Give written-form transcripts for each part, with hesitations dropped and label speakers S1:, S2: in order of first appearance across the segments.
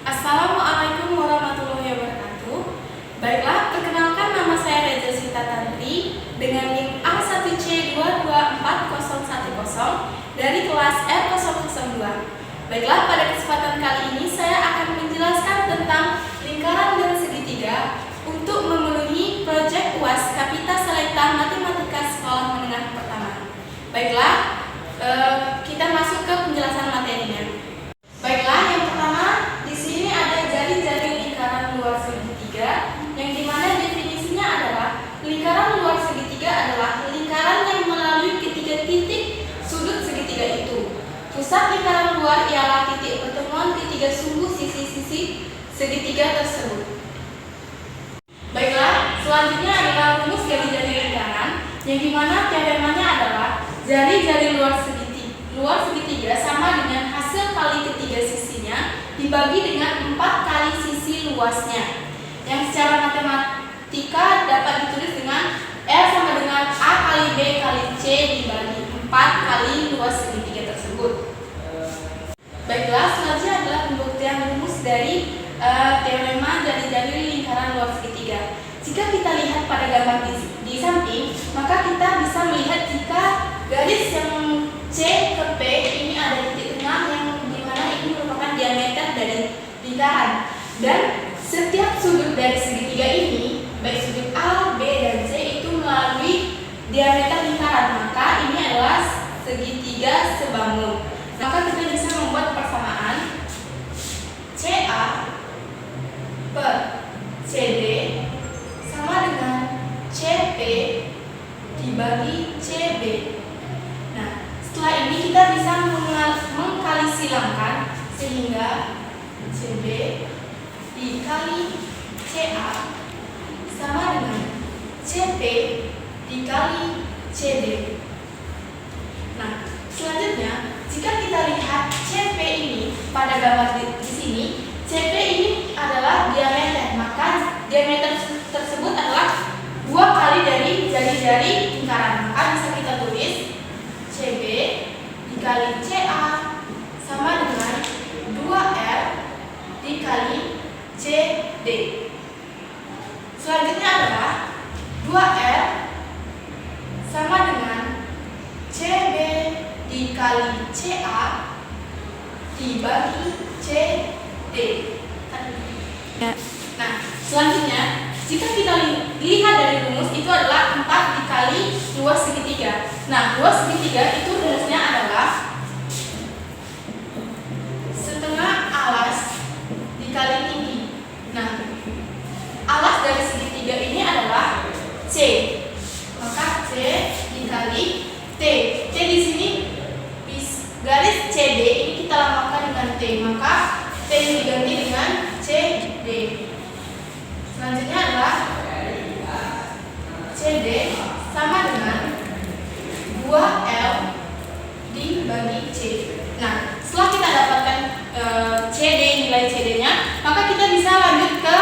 S1: Assalamualaikum warahmatullahi wabarakatuh. Baiklah, perkenalkan nama saya Reza Sita Tantri dengan NIM A1C224010 dari kelas R002. Baiklah, pada kesempatan kali ini saya akan menjelaskan tentang lingkaran dan segitiga untuk memenuhi proyek UAS Kapita Selekta Matematika Sekolah Menengah Pertama. Baiklah, kita masuk ke penjelasan materinya. Baiklah, yang pertama di sini ada jari-jari lingkaran luar segitiga, yang dimana definisinya adalah lingkaran luar segitiga adalah lingkaran yang melalui ketiga titik sudut segitiga itu. Pusat lingkaran luar ialah titik pertemuan ketiga sumbu sisi-sisi segitiga tersebut. Baiklah, selanjutnya adalah rumus jari-jari lingkaran, yang dimana teoremanya adalah jari-jari luar segitiga sama dengan hasil kali ketiga sisinya dibagi dengan 4 kali sisi luasnya, yang secara matematika dapat ditulis dengan R sama dengan A kali B kali C dibagi 4 kali luas segitiga tersebut. Baiklah, selanjutnya adalah pembuktian rumus dari teorema jari-jari lingkaran luar segitiga. Jika kita lihat pada gambar di samping, maka kita bisa melihat jika garis yang C ke P ini ada titik tengah, yang dimana ini merupakan diameter dari lingkaran, dan setiap sudut dari segitiga ini, baik sudut A, B, dan C itu melalui diameter lingkaran, maka ini adalah segitiga sebangun. Maka kita bisa membuat persamaan CA per CD sama dengan CP dibagi CB. Nah, setelah ini kita bisa mengkali silangkan sehingga CB dikali CA sama dengan CP dikali CD. Nah, selanjutnya jika kita lihat CP ini pada gambar di sini, CP ini adalah diameter, maka diameter tersebut adalah 2 kali dari jari-jari lingkaran. Maka bisa kita tulis CB dikali CA sama dengan 2R dikali CD. Selanjutnya adalah 2R sama dengan CB dikali CA dibagi CD. Nah, selanjutnya jika kita lihat dari rumus itu adalah 4 dikali luas segitiga. Nah, luas segitiga itu rumusnya adalah setengah alas dikali tinggi. Nah, alas dari segitiga ini adalah C. Maka C dikali T. T di sini garis CD ini kita lambangkan dengan T, maka T diganti dengan CD. Selanjutnya adalah CD sama dengan 2L dibagi C. Nah, setelah kita dapatkan nilai CD-nya, maka kita bisa lanjut ke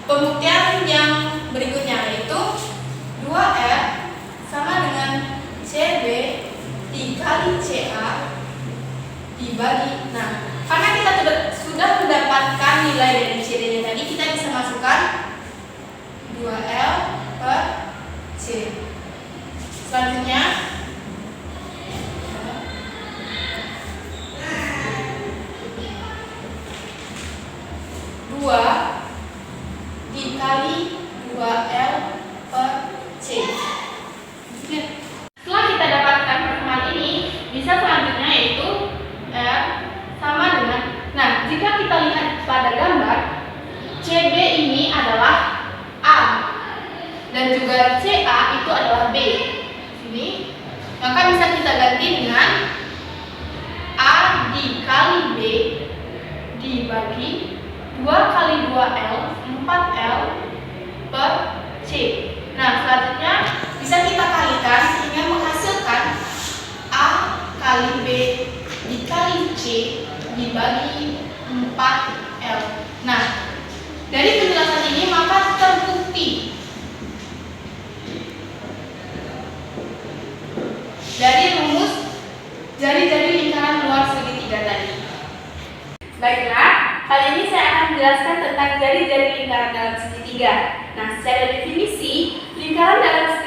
S1: pembuktian yang berikutnya, yaitu 2R sama dengan CB dikali CA dibagi. Nah, karena kita sudah mendapatkan nilai dari CD-nya tadi, kita bisa masukkan 2L per C. Selanjutnya 2 dikali 2L per C. Setelah kita dapatkan persamaan ini, bisa selanjutnya yaitu R sama dengan, nah, jika kita lihat pada gambar, CB ini adalah A dan juga CA itu adalah B. Sini, maka bisa kita ganti dengan A dikali B dibagi 2 kali 2L 4L per C. Nah, selanjutnya bisa kita kalikan sehingga menghasilkan A kali B dikali C dibagi 4L. Nah, dari penjelasan ini maka terbukti dari rumus jari-jari lingkaran luar segitiga tadi. Baiklah, kali ini saya akan menjelaskan tentang jari-jari lingkaran dalam segitiga. Nah, secara definisi, lingkaran dalam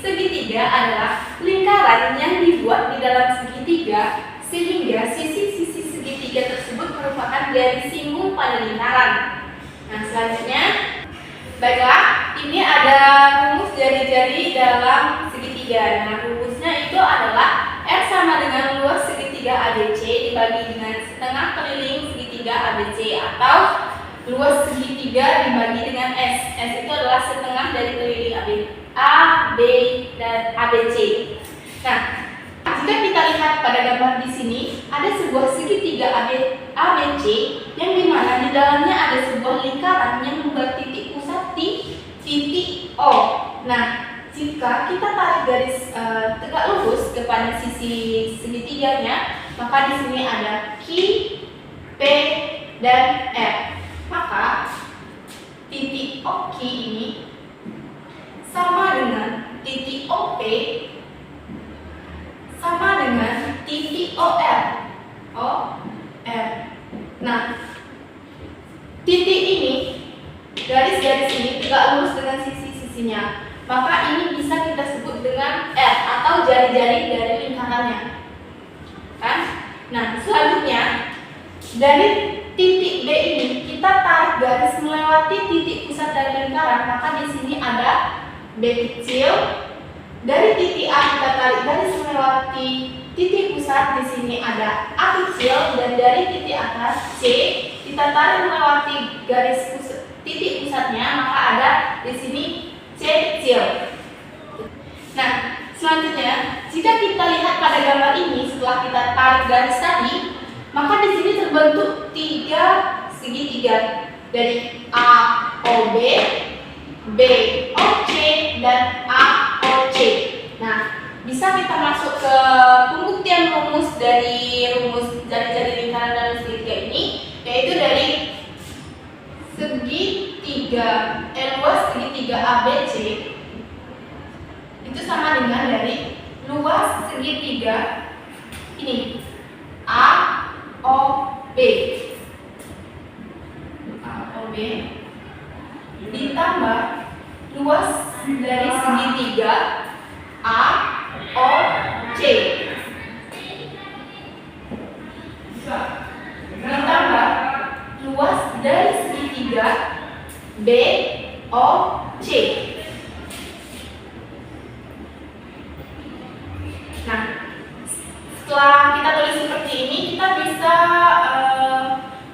S1: segitiga adalah lingkaran yang dibuat di dalam segitiga sehingga sisi-sisi segitiga tersebut merupakan garis singgul pada lingkaran. Nah, selanjutnya, baiklah, ini ada rumus jari-jari dalam segitiga. Nah, rumusnya itu adalah R sama dengan luas segitiga ABC dibagi dengan setengah keliling segitiga ABC, atau luas segitiga dibagi dengan S. S itu adalah setengah dari keliling A, B, dan ABC. Nah, jika kita lihat pada gambar di sini, ada sebuah segitiga ABC yang dimana di dalamnya ada sebuah lingkaran yang membuat titik pusat di titik O. Nah, jika kita tarik garis tegak lurus kepada sisi segitiganya, maka di sini ada Q, P, dan R. Maka titik OQ ini sama dengan titik OP sama dengan titik OR. Nah, titik ini, garis-garis ini tegak lurus dengan sisi-sisinya. Maka ini bisa kita sebut dengan R atau jari-jari dari lingkarannya. Kan? Nah, selanjutnya dari titik B ini kita tarik garis melewati titik pusat dari lingkaran, maka di sini ada B kecil. Dari titik A kita tarik garis melewati titik pusat, di sini ada A kecil, dan dari titik atas C kita tarik melewati garis titik pusatnya, maka ada di sini C kecil. Nah, selanjutnya jika kita lihat pada gambar ini, setelah kita tarik garis tadi, maka di sini terbentuk tiga segitiga dari AOB, BOC, dan AOC. Nah, bisa kita masuk ke pembuktian rumus dari rumus jari-jari lingkaran dalam segitiga ini, yaitu dari luas segitiga ABC itu sama dengan dari luas segitiga ini AOB ditambah luas dari segitiga AOC ditambah luas dari segitiga BOC. Nah, setelah kita tulis seperti ini, kita bisa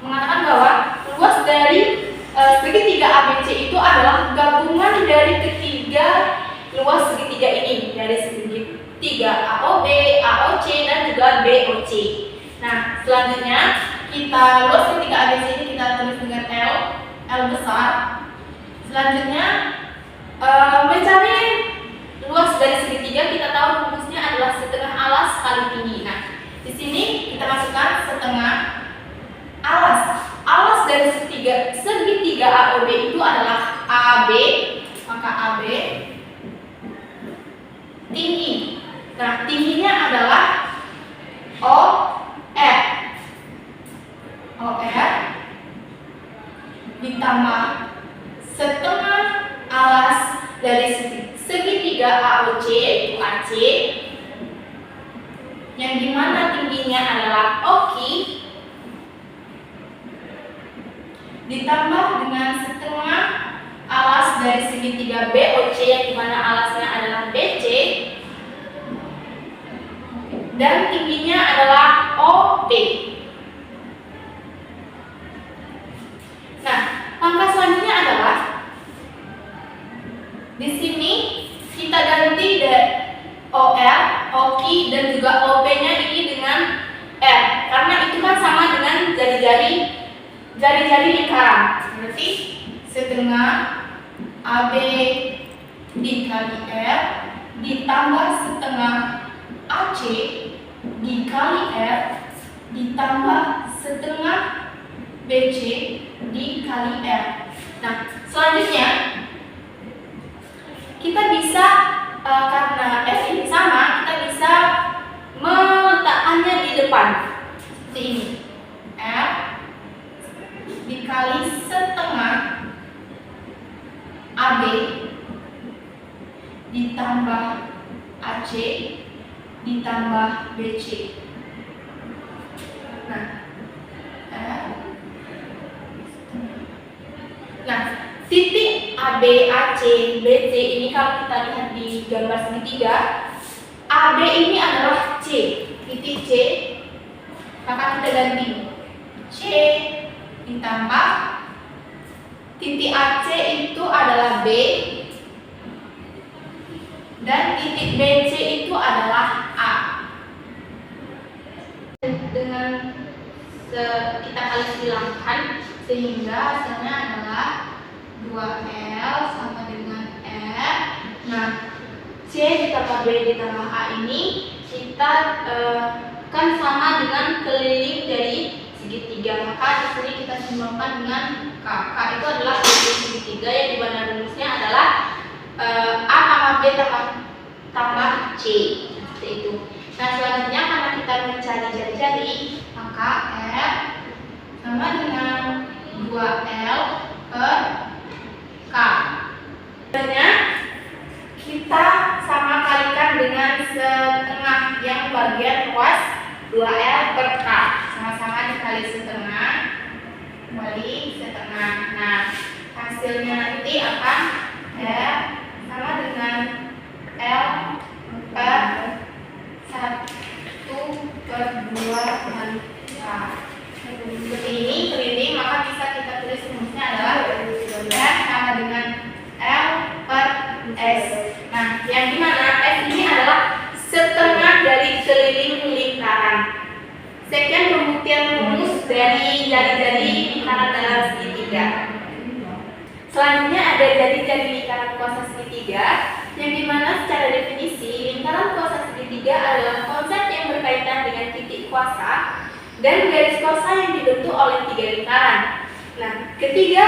S1: mengatakan bahwa luas dari segitiga ABC itu adalah gabungan dari ketiga luas segitiga ini, dari segitiga AOB, AOC, dan juga BOC. Nah, selanjutnya kita luas segitiga ABC ini kita tulis dengan L besar. Selanjutnya mencari luas dari segitiga, kita tahu rumusnya adalah setengah alas kali tinggi. Nah, di sini kita masukkan setengah alas. Alas dari segitiga AOB itu adalah AB, maka AB tinggi. Nah, tingginya adalah OR ditambah setengah alas dari segitiga AOC, yaitu AC, yang dimana tingginya adalah OQ, ditambah dengan setengah alas dari segitiga BOC, yang dimana alasnya adalah BC, dan tingginya adalah OP. Nah, langkah selanjutnya adalah di sini kita ganti dari OR, OQ, dan juga OP-nya ini dengan R, karena itu kan sama dengan jari-jari lingkaran. Berarti setengah AB dikali R ditambah setengah AC dikali R ditambah setengah BC dikali R. Nah, selanjutnya kita bisa karena F ini sama, kita bisa meletakkannya di depan seperti ini. R ditambah BC. Nah, titik AB, AC, BC ini kalau kita lihat di gambar segitiga, AB ini adalah C, titik C, maka kita ganti C ditambah titik AC itu adalah B, dan titik BC itu adalah A. Dengan kita kali silangkan sehingga hasilnya adalah 2L sama dengan R. Nah, C ditambah B ditambah A ini kita kan sama dengan keliling dari segitiga, maka di sini kita simbolkan dengan K. K itu adalah keliling segitiga yang dimana rumusnya adalah A tambah B tambah C, seperti itu. Nah, selanjutnya karena kita mencari jari-jari, maka R sama dengan 2L per K. Selanjutnya kita sama kalikan dengan setengah yang bagian luas 2L per K. Sama-sama dikali setengah, kali setengah. Nah, hasilnya nanti akan R sama dengan L per 1/2 kali K. Seperti ini keliling, maka bisa kita tulis rumusnya adalah R sama dengan L per S. Nah, yang dimana S ini adalah setengah dari keliling lingkaran. Sekian pembuktian rumus dari jari-jari lingkaran dalam segitiga. Selanjutnya ada jari-jari lingkaran kuasa segitiga, yang dimana secara definisi lingkaran kuasa segitiga adalah konsep yang berkaitan dengan titik kuasa dan garis kuasa yang dibentuk oleh tiga lingkaran. Nah, ketika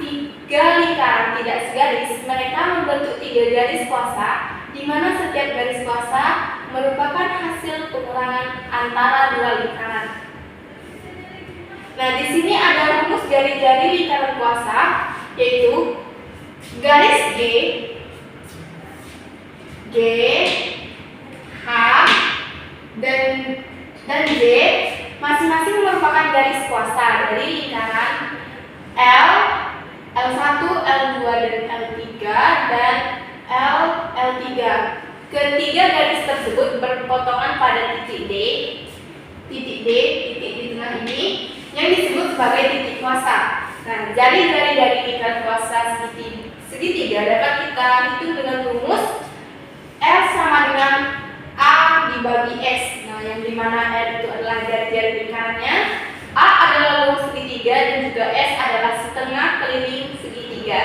S1: tiga lingkaran tidak segaris, mereka membentuk tiga garis kuasa, di mana setiap garis kuasa merupakan hasil pengurangan antara dua lingkaran. Nah, di sini ada rumus jari-jari lingkaran kuasa, yaitu garis G, H, dan J masing-masing merupakan garis kuasa dari lingkaran L, L1, L2, dan L3, dan L3. Ketiga garis tersebut berpotongan pada titik D, titik di tengah ini, yang disebut sebagai titik kuasa. Nah, jari-jari dari lingkaran kuasa segitiga dapat kita hitung dengan rumus L sama dengan A dibagi S. Nah, yang dimana R itu adalah jari-jari lingkarannya, A adalah luas segitiga, dan juga S adalah setengah keliling segitiga.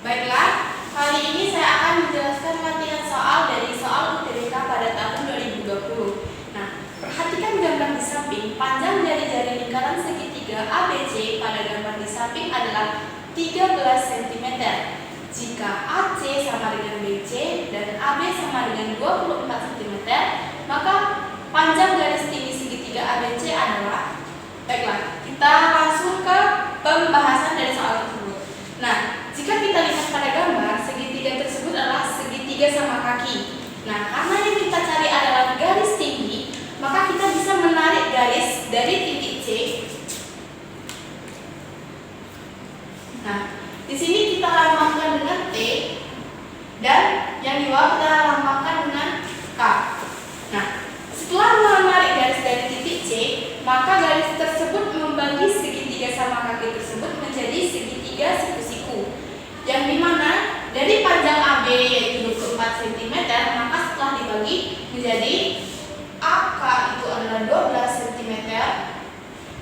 S1: Baiklah, kali ini saya akan menjelaskan latihan soal dari soal UTBK pada tahun 2020. Nah, perhatikan gambar di samping. Panjang jari-jari lingkaran segitiga ABC pada gambar di samping adalah 13 cm. Jika AC sama dengan BC dan AB sama dengan 24 cm, maka panjang garis tinggi segitiga ABC adalah. Baiklah, kita langsung ke pembahasan dari soal tersebut. Nah, jika kita lihat pada gambar, segitiga tersebut adalah segitiga sama kaki. Nah, karena yang kita cari adalah garis tinggi, maka kita bisa menarik garis dari titik C. Nah, di sini kita lambangkan dengan T, dan yang di bawah kita lambangkan dengan K. Nah, setelah menarik garis dari titik C, maka garis tersebut membagi segitiga sama kaki tersebut menjadi segitiga siku-siku, yang dimana dari panjang AB yaitu 24 cm, maka setelah dibagi menjadi AK itu adalah 12 cm,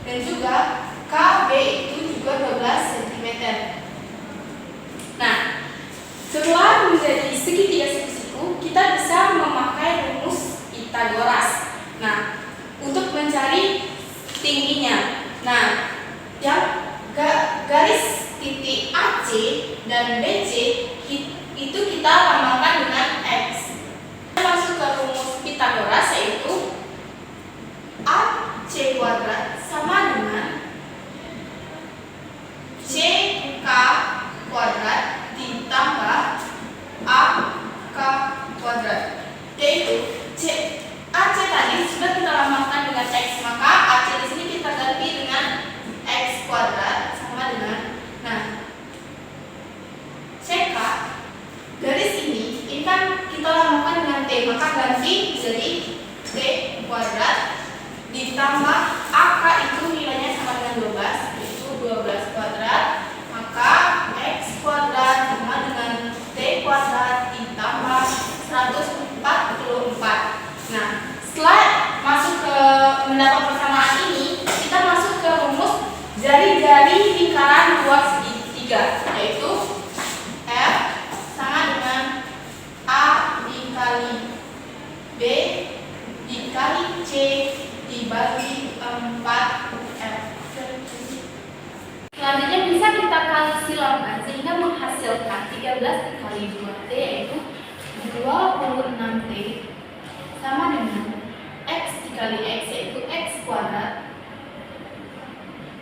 S1: dan juga KB itu juga 12 cm. Nah, setelah menjadi segitiga siku-siku, kita bisa memakai rumus Pythagoras. Nah, untuk mencari tingginya. Nah, yang garis titik AC dan BC itu kita lambangkan dengan X. Kita masuk ke rumus Pythagoras, yaitu AC kuadrat sama dengan CK kuadrat ditambah AK kuadrat, yaitu dari lingkaran luar segitiga, yaitu F sama dengan A dikali B dikali C dibagi 4F. Selanjutnya bisa kita kali silakan sehingga menghasilkan 13 dikali 2T yaitu 26T sama dengan X dikali X yaitu X kuadrat.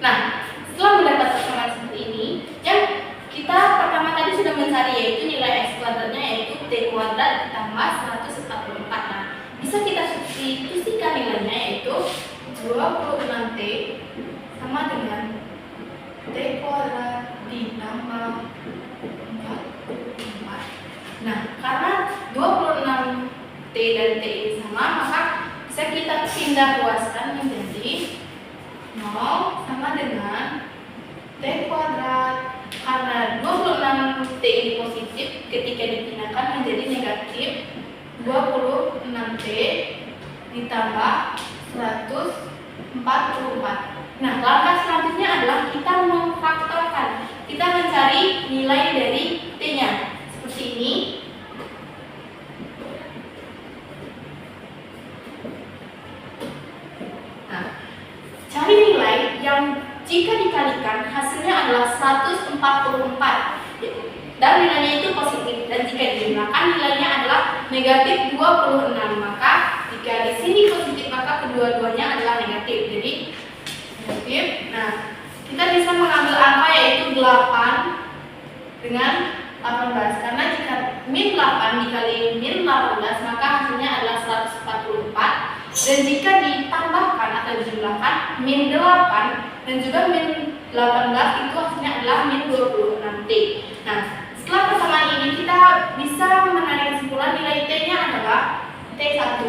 S1: Nah, setelah mendapat persamaan seperti ini, yang kita pertama tadi sudah mencari yaitu nilai X kuadratnya yaitu T kuadrat ditambah 144. Nah, bisa kita substitusikan nilainya yaitu 26T sama dengan T kuadrat ditambah 44. Nah, karena 26T dan T ini sama, maka bisa kita pindah luaskan menjadi 0 sama dengan T kuadrat. Karena 26T ini positif, ketika dipindahkan menjadi negatif 26T ditambah 144. Nah, langkah selanjutnya adalah kita memfaktorkan. Kita mencari nilai dari T-nya. Seperti ini. Nah, cari nilai yang jika dikalikan hasilnya adalah 144. Dan nilainya itu positif. Dan jika dijumlahkan nilainya adalah negatif 26. Maka jika di sini positif maka kedua-duanya adalah negatif. Jadi negatif. Nah, kita bisa mengambil angka yaitu 8 dengan 18. Karena jika min 8 dikali min 18 maka hasilnya adalah 144. Dan jika ditambahkan atau dijumlahkan min 8 dan juga min 18 itu hasilnya adalah min 26T. Nah, setelah persamaan ini kita bisa menarik kesimpulan nilai T-nya adalah T1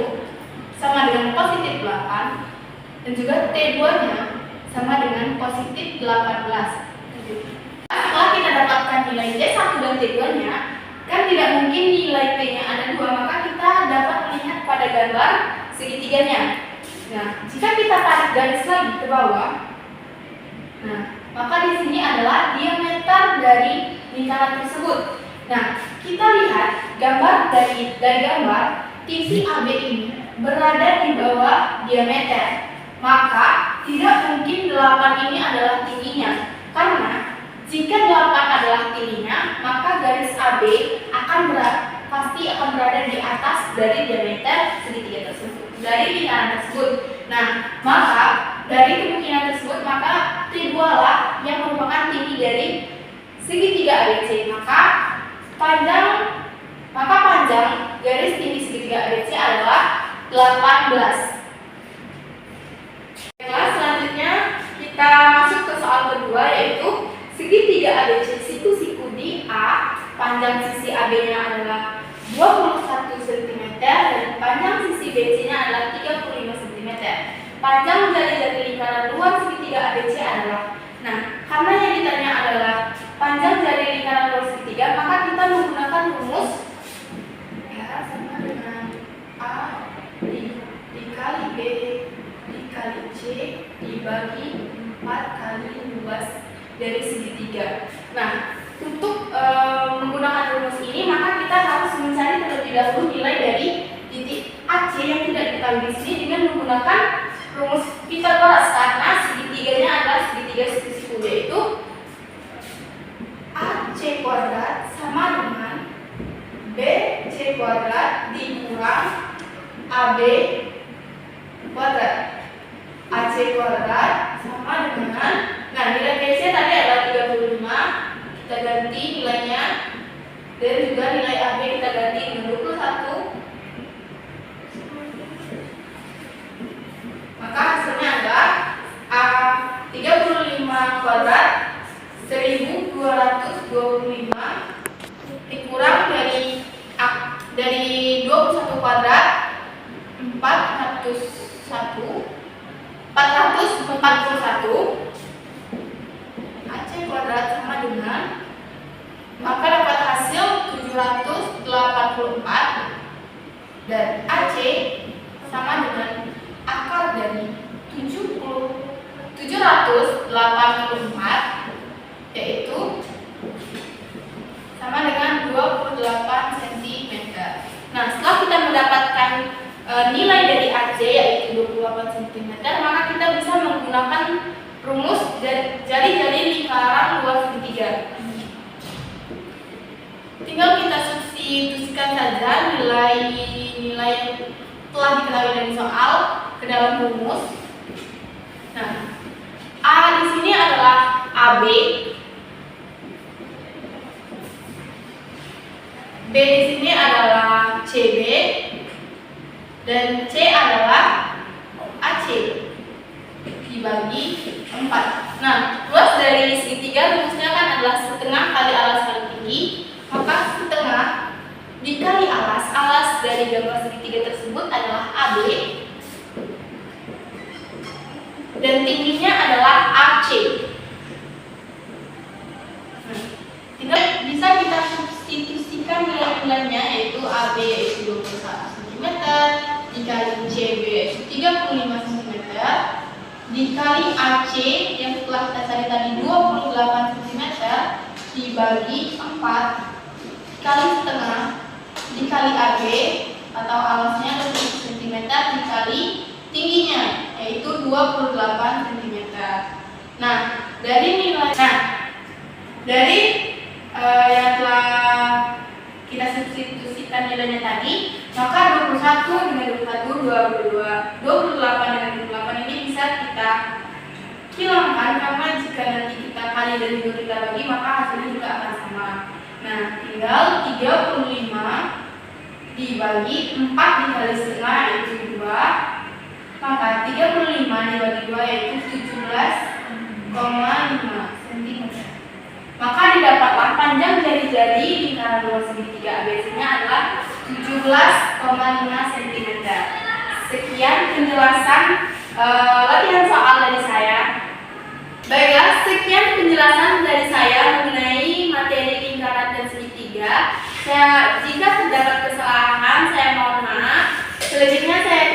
S1: sama dengan positif 8 dan juga T2-nya sama dengan positif 18. Setelah kita dapatkan nilai T1 dan T2-nya, kan tidak mungkin nilai T-nya ada 2, maka kita dapat melihat pada gambar segitiganya. Nah, jika kita tarik garis lagi ke bawah, nah, maka di sini adalah diameter dari lingkaran tersebut. Nah, kita lihat gambar dari gambar titik AB ini berada di bawah diameter. Maka tidak mungkin 8 ini adalah tingginya. Karena jika 8 adalah tingginya, maka garis AB pasti akan berada di atas dari diameter segitiga tersebut, dari lingkaran tersebut. Nah, maka dari kemungkinan tersebut maka T2 lah yang merupakan tinggi dari segitiga ABC. Maka panjang garis tinggi segitiga ABC adalah 18. Selanjutnya kita masuk ke soal kedua yaitu segitiga ABC siku-siku di A, panjang sisi AB-nya adalah 21 cm dan panjang sisi BC-nya adalah 35 cm. Panjang jari-jari lingkaran luar segitiga ABC adalah, nah, karena yang ditanya adalah panjang jari lingkaran luar segitiga, maka kita menggunakan rumus ya sama dengan A dikali B dikali C dibagi 4 kali luas dari segitiga. Nah, untuk menggunakan rumus ini maka kita harus mencari terlebih dahulu nilai dari titik AC yang tidak diketahui di sini dengan menggunakan rumus Pythagoras, karena segitiganya adalah segitiga siku-siku, yaitu AC kuadrat sama dengan BC kuadrat dikurang AB kuadrat. AC kuadrat sama dengan, nah, nilai BC tadi adalah 35, kita ganti nilainya, dan juga nilai AB kita ganti dengan 21. Maka hasilnya adalah 35 kuadrat 1225 dikurang dari 21 kuadrat 441 AC kuadrat sama dengan, maka dapat hasil 784 dan AC sama dengan akar dari 784 84, yaitu sama dengan 28 cm. Nah, setelah kita mendapatkan nilai dari AC yaitu 28 cm, maka kita bisa menggunakan rumus jari-jari lingkaran luas segitiga. Tinggal kita substitusikan saja nilai-nilai yang telah diketahui dari soal ke dalam rumus. Nah, A di sini adalah AB, B di sini adalah CB, dan C adalah AC dibagi 4. Nah, luas dari segitiga rumusnya kan adalah setengah kali alas kali tinggi, maka setengah dikali alas dari gambar segitiga tersebut adalah AB, dan tingginya adalah AC. Tinggal bisa kita substitusikan nilai-nilainya, yaitu AB yaitu 21 cm, dikali CB yaitu 35 cm, dikali AC yang telah kita cari tadi 28 cm, dibagi 4, dikali setengah, dikali AB atau alasnya 20 cm, dikali tingginya yaitu 28 cm. Nah, dari yang telah kita substitusikan nilainya tadi, maka 21 dengan 21, 28 dengan 28 ini bisa kita hilangkan, karena jika nanti kita kali dan juga kita bagi, maka hasilnya juga akan sama. Nah, tinggal 35 dibagi 4 dikali setengah yaitu 2, maka 35 dibagi 2 yaitu 17,5 cm. Maka didapatlah panjang jari-jari lingkaran luas segitiga ABC-nya adalah 17,5 cm. Sekian penjelasan latihan soal dari saya. Baiklah, sekian penjelasan dari saya mengenai materi lingkaran dan segitiga. Jika terdapat kesalahan, saya mohon maaf. Selanjutnya saya